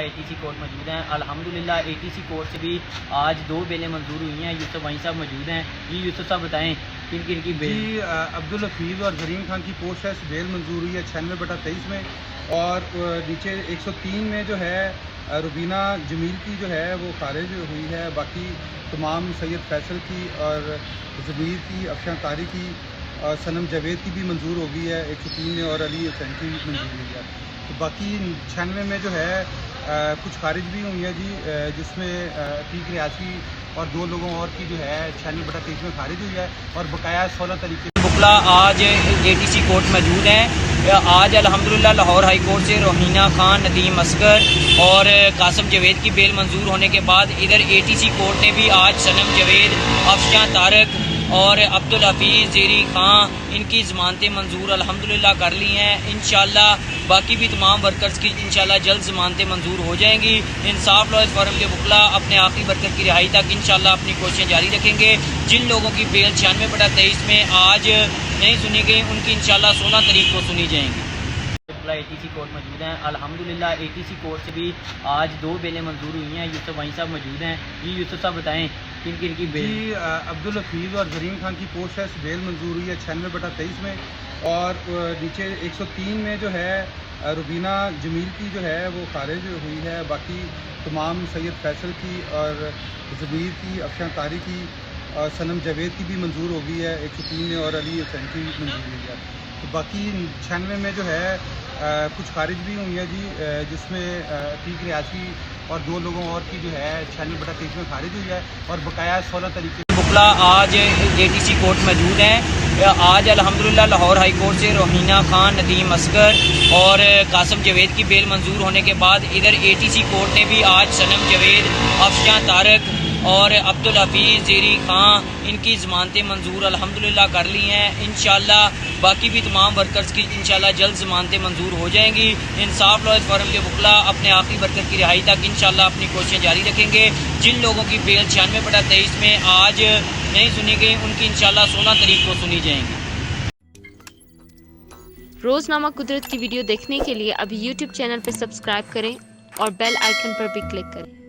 ATC court मौजूद हैं। अल्हम्दुलिल्लाह ATC कोर्ट से भी आज 2 बेलें मंजूर हुई हैं। यूसुफ वहीं साहब मौजूद हैं। जी यूसुफ साहब बताएं किन किन की बेल? जी अब्दुल हफीज़ और जरीन खान की पोस्ट है, बेल मंजूर हुई है 96/23 में, और नीचे 103 में जो है रुबीना जमील की जो है वो खारिज हुई है। बाकी तमाम सैयद फैसल की और ज़मीर की, अफशान तारी की और सनम जावेद की भी मंजूर हो गई है 103 में, और अली हुसैन की भी मंजूर हुई है। तो बाकी 96 में जो है कुछ खारिज भी हुई है जी, जिसमें अतीक रियासी और 2 लोगों और की जो है 96/23 में खारिज हुई है, और बकाया 16 तरीके बुकला आज ATC कोर्ट मौजूद हैं। आज अल्हम्दुलिल्लाह लाहौर हाई कोर्ट से रोहिना खान, नदीम असगर और कासम जावेद की बेल मंजूर होने के बाद इधर ATC कोर्ट ने भी आज सनम जावेद, अफशान तारक और अब्दुल हफीज़, जेरी खान, इनकी ज़मानतें मंजूर अल्हम्दुलिल्लाह कर ली हैं। इंशाअल्लाह बाकी भी तमाम वर्कर्स की इंशाअल्लाह जल्द ज़मानतें मंजूर हो जाएंगी। इंसाफ लॉयर्स फोरम के वकला अपने आखिरी वर्कर की रिहाई तक इंशाअल्लाह अपनी कोशिशें जारी रखेंगे। जिन लोगों की बेल 96/23 में आज नहीं सुनी गई, उनकी इंशाअल्लाह 16 तारीख को सुनी जाएंगी। ATC कोर्ट मौजूद हैं। अल्हम्दुलिल्लाह ATC कोर्ट से भी आज 2 बेलें मंजूर हुई हैं। यूसुफ वहीं साहब मौजूद हैं। जी यूसुफ साहब बताएं किन किन की बेल? जी अब्दुल हफीज़ और जरीन खान की पोस्ट है, बेल मंजूर हुई है 96/23 में, और नीचे 103 में जो है रुबीना जमील की जो है वो खारिज हुई है। बाकी तमाम सैयद फैसल की और ज़मीर की, अफशान तारी की और सनम जावेद की भी मंजूर हो गई है 103 में, और अली हुसैन की भी मंजूर हुई है। तो बाकी 96 में जो है कुछ खारिज भी हुई है जी, जिसमें अतीक रियासी और 2 लोगों और की जो है 96/23 में खारिज हुई है, और बकाया 16 तरीके बुकला आज ATC कोर्ट मौजूद हैं। आज अल्हम्दुलिल्लाह लाहौर हाई कोर्ट से रोहिना खान, नदीम असगर और कासम जावेद की बेल मंजूर होने के बाद इधर ATC कोर्ट ने भी आज सनम जावेद, अफशान तारक और अब्दुल हफीज़, जेरी खान, इनकी ज़मानतें मंजूर अल्हम्दुलिल्लाह कर ली हैं। इंशाअल्लाह बाकी भी तमाम वर्कर्स की इंशाअल्लाह जल्द ज़मानतें मंजूर हो जाएंगी। इंसाफ लॉयर्स फोरम के वकला अपने आखिरी वर्कर की रिहाई तक इंशाअल्लाह अपनी कोशिशें जारी रखेंगे। जिन लोगों की बेल 96/23 में आज नहीं सुनी गई, उनकी इंशाअल्लाह 16 तारीख को सुनी जाएंगी। रोज़नामा कुदरत की वीडियो देखने के लिए अभी YouTube चैनल पर सब्सक्राइब करें और बेल आइकन पर भी क्लिक करें।